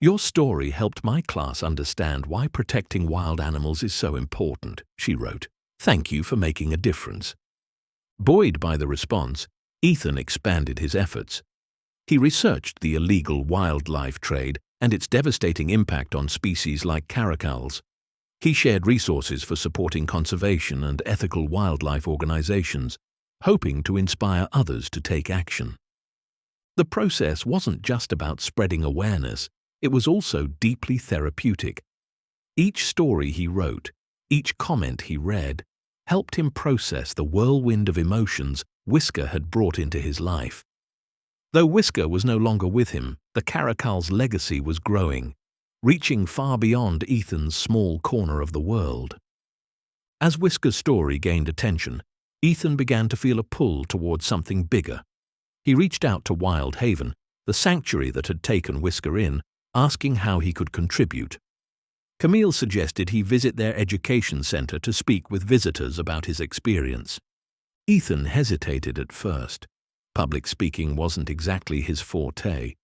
"Your story helped my class understand why protecting wild animals is so important," she wrote. "Thank you for making a difference." Buoyed by the response, Ethan expanded his efforts. He researched the illegal wildlife trade and its devastating impact on species like caracals. He shared resources for supporting conservation and ethical wildlife organizations, hoping to inspire others to take action. The process wasn't just about spreading awareness, it was also deeply therapeutic. Each story he wrote, each comment he read, helped him process the whirlwind of emotions Whisker had brought into his life. Though Whisker was no longer with him, the caracal's legacy was growing, reaching far beyond Ethan's small corner of the world. As Whisker's story gained attention, Ethan began to feel a pull towards something bigger. He reached out to Wild Haven, the sanctuary that had taken Whisker in, asking how he could contribute. Camille suggested he visit their education center to speak with visitors about his experience. Ethan hesitated at first. Public speaking wasn't exactly his forte,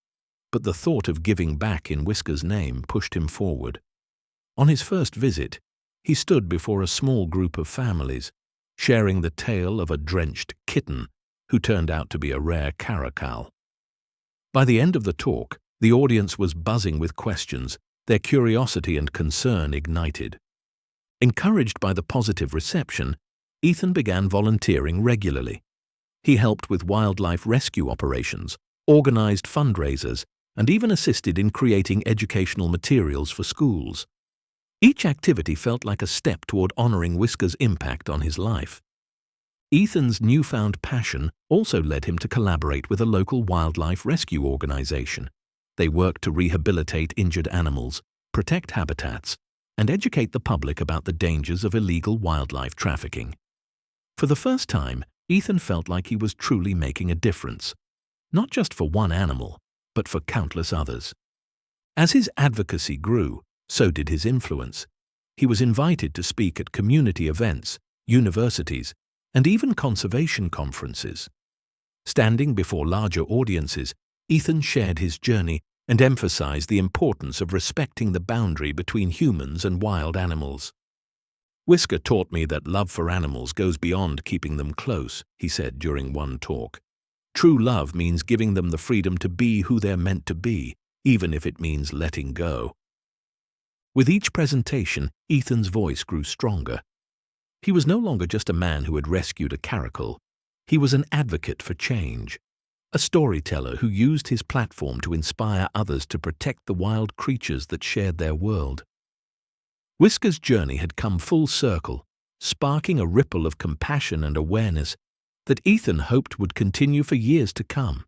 but the thought of giving back in Whisker's name pushed him forward. On his first visit, he stood before a small group of families, sharing the tale of a drenched kitten who turned out to be a rare caracal. By the end of the talk, the audience was buzzing with questions, their curiosity and concern ignited. Encouraged by the positive reception, Ethan began volunteering regularly. He helped with wildlife rescue operations, organized fundraisers, and even assisted in creating educational materials for schools. Each activity felt like a step toward honoring Whisker's impact on his life. Ethan's newfound passion also led him to collaborate with a local wildlife rescue organization. They worked to rehabilitate injured animals, protect habitats, and educate the public about the dangers of illegal wildlife trafficking. For the first time, Ethan felt like he was truly making a difference, not just for one animal, but for countless others. As his advocacy grew, so did his influence. He was invited to speak at community events, universities, and even conservation conferences. Standing before larger audiences, Ethan shared his journey and emphasized the importance of respecting the boundary between humans and wild animals. "Whisker taught me that love for animals goes beyond keeping them close," he said during one talk. "True love means giving them the freedom to be who they're meant to be, even if it means letting go." With each presentation, Ethan's voice grew stronger. He was no longer just a man who had rescued a caracal. He was an advocate for change, a storyteller who used his platform to inspire others to protect the wild creatures that shared their world. Whisker's journey had come full circle, sparking a ripple of compassion and awareness that Ethan hoped would continue for years to come.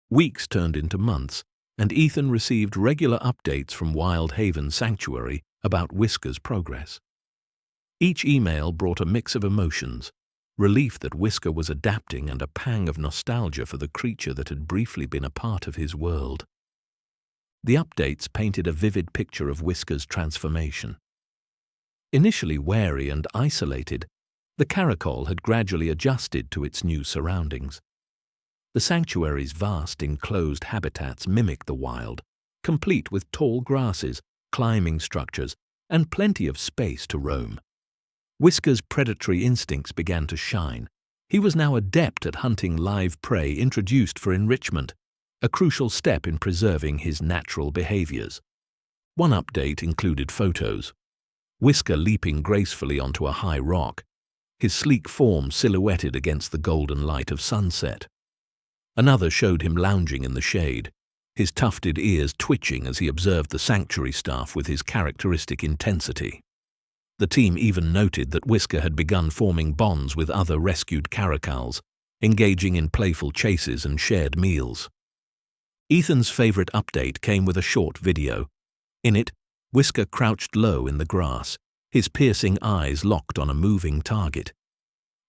Weeks turned into months, and Ethan received regular updates from Wild Haven Sanctuary about Whisker's progress. Each email brought a mix of emotions, relief that Whisker was adapting and a pang of nostalgia for the creature that had briefly been a part of his world. The updates painted a vivid picture of Whisker's transformation. Initially wary and isolated, the caracal had gradually adjusted to its new surroundings. The sanctuary's vast enclosed habitats mimicked the wild, complete with tall grasses, climbing structures, and plenty of space to roam. Whisker's predatory instincts began to shine. He was now adept at hunting live prey introduced for enrichment, a crucial step in preserving his natural behaviors. One update included photos. Whisker leaping gracefully onto a high rock, his sleek form silhouetted against the golden light of sunset. Another showed him lounging in the shade, his tufted ears twitching as he observed the sanctuary staff with his characteristic intensity. The team even noted that Whisker had begun forming bonds with other rescued caracals, engaging in playful chases and shared meals. Ethan's favorite update came with a short video. In it, Whisker crouched low in the grass, his piercing eyes locked on a moving target.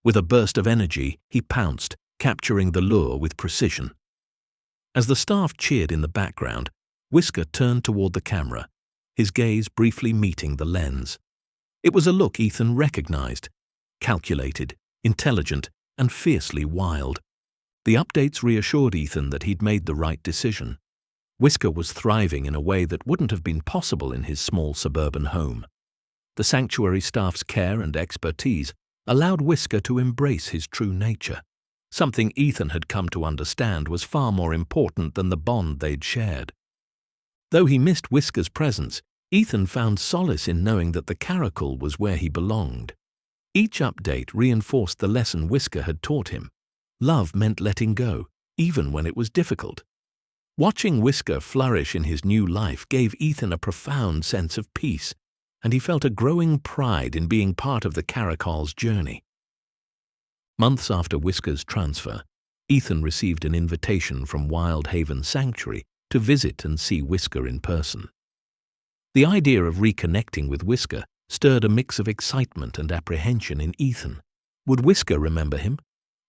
With a burst of energy, he pounced, capturing the lure with precision. As the staff cheered in the background, Whisker turned toward the camera, his gaze briefly meeting the lens. It was a look Ethan recognized, calculated, intelligent, and fiercely wild. The updates reassured Ethan that he'd made the right decision. Whisker was thriving in a way that wouldn't have been possible in his small suburban home. The sanctuary staff's care and expertise allowed Whisker to embrace his true nature. Something Ethan had come to understand was far more important than the bond they'd shared. Though he missed Whisker's presence, Ethan found solace in knowing that the caracal was where he belonged. Each update reinforced the lesson Whisker had taught him. Love meant letting go, even when it was difficult. Watching Whisker flourish in his new life gave Ethan a profound sense of peace, and he felt a growing pride in being part of the caracal's journey. Months after Whisker's transfer, Ethan received an invitation from Wild Haven Sanctuary to visit and see Whisker in person. The idea of reconnecting with Whisker stirred a mix of excitement and apprehension in Ethan. Would Whisker remember him?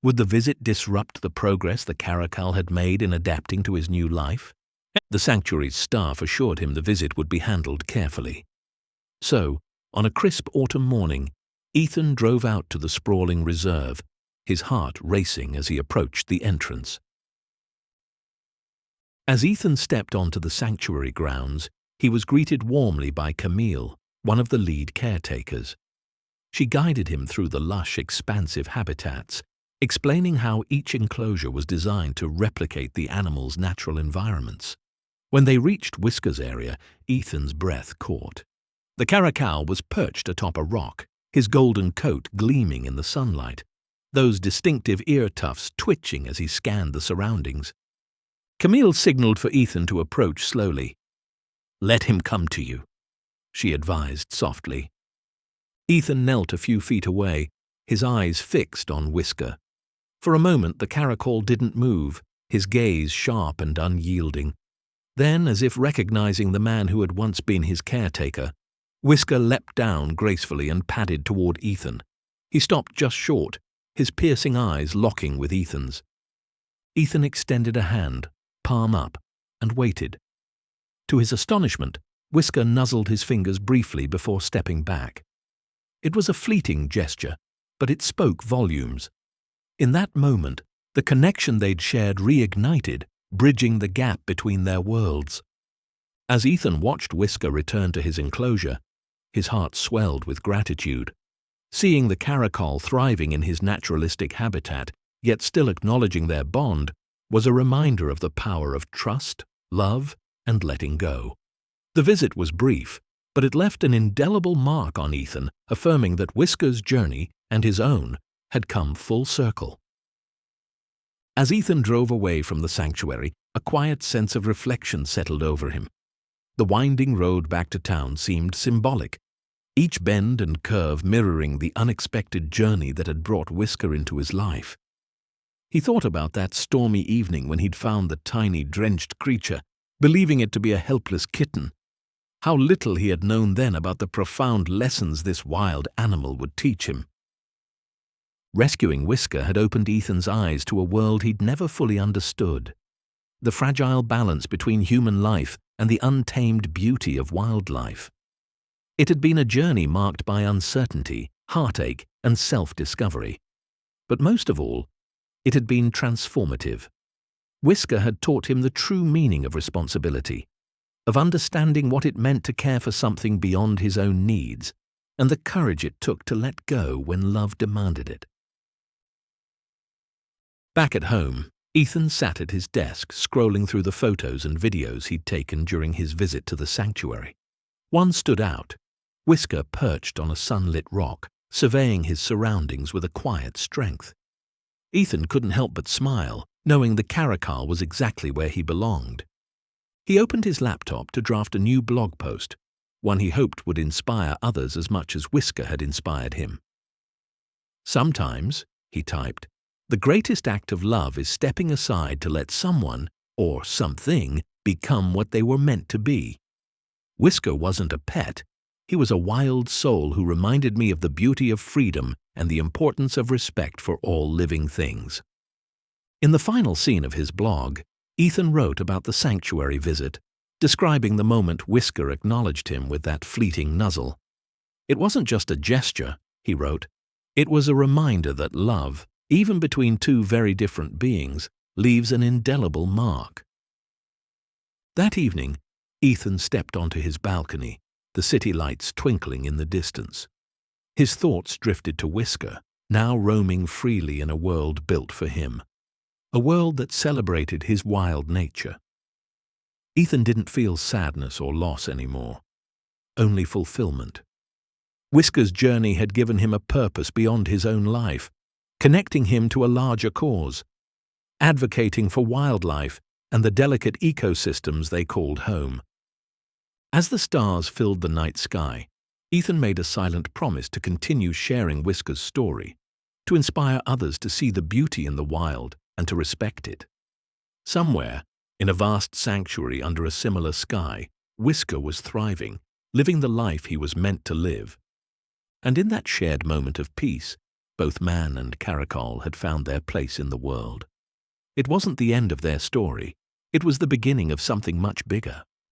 Would the visit disrupt the progress the caracal had made in adapting to his new life? The sanctuary's staff assured him the visit would be handled carefully. So, on a crisp autumn morning, Ethan drove out to the sprawling reserve, his heart racing as he approached the entrance. As Ethan stepped onto the sanctuary grounds, he was greeted warmly by Camille, one of the lead caretakers. She guided him through the lush, expansive habitats, explaining how each enclosure was designed to replicate the animal's natural environments. When they reached Whisker's area, Ethan's breath caught. The caracal was perched atop a rock, his golden coat gleaming in the sunlight, those distinctive ear tufts twitching as he scanned the surroundings. Camille signaled for Ethan to approach slowly. "Let him come to you," she advised softly. Ethan knelt a few feet away, his eyes fixed on Whisker. For a moment the caracal didn't move, his gaze sharp and unyielding. Then, as if recognizing the man who had once been his caretaker, Whisker leapt down gracefully and padded toward Ethan. He stopped just short, his piercing eyes locking with Ethan's. Ethan extended a hand, palm up, and waited. To his astonishment, Whisker nuzzled his fingers briefly before stepping back. It was a fleeting gesture, but it spoke volumes. In that moment, the connection they'd shared reignited, bridging the gap between their worlds. As Ethan watched Whisker return to his enclosure, his heart swelled with gratitude. Seeing the caracal thriving in his naturalistic habitat, yet still acknowledging their bond, was a reminder of the power of trust, love, and letting go. The visit was brief, but it left an indelible mark on Ethan, affirming that Whisker's journey, and his own, had come full circle. As Ethan drove away from the sanctuary, a quiet sense of reflection settled over him. The winding road back to town seemed symbolic, each bend and curve mirroring the unexpected journey that had brought Whisker into his life. He thought about that stormy evening when he'd found the tiny, drenched creature, believing it to be a helpless kitten. How little he had known then about the profound lessons this wild animal would teach him. Rescuing Whisker had opened Ethan's eyes to a world he'd never fully understood. The fragile balance between human life and the untamed beauty of wildlife. It had been a journey marked by uncertainty, heartache, and self-discovery. But most of all, it had been transformative. Whisker had taught him the true meaning of responsibility, of understanding what it meant to care for something beyond his own needs, and the courage it took to let go when love demanded it. Back at home, Ethan sat at his desk scrolling through the photos and videos he'd taken during his visit to the sanctuary. One stood out, Whisker perched on a sunlit rock, surveying his surroundings with a quiet strength. Ethan couldn't help but smile, knowing the caracal was exactly where he belonged. He opened his laptop to draft a new blog post, one he hoped would inspire others as much as Whisker had inspired him. "Sometimes," he typed, "the greatest act of love is stepping aside to let someone, or something, become what they were meant to be." Whisker wasn't a pet. He was a wild soul who reminded me of the beauty of freedom and the importance of respect for all living things. In the final scene of his blog, Ethan wrote about the sanctuary visit, describing the moment Whisker acknowledged him with that fleeting nuzzle. "It wasn't just a gesture," he wrote. "It was a reminder that love, even between two very different beings, leaves an indelible mark." That evening, Ethan stepped onto his balcony, the city lights twinkling in the distance. His thoughts drifted to Whisker, now roaming freely in a world built for him, a world that celebrated his wild nature. Ethan didn't feel sadness or loss anymore, only fulfillment. Whisker's journey had given him a purpose beyond his own life, connecting him to a larger cause, advocating for wildlife and the delicate ecosystems they called home. As the stars filled the night sky, Ethan made a silent promise to continue sharing Whisker's story, to inspire others to see the beauty in the wild and to respect it. Somewhere, in a vast sanctuary under a similar sky, Whisker was thriving, living the life he was meant to live. And in that shared moment of peace, both man and caracal had found their place in the world. It wasn't the end of their story, it was the beginning of something much bigger.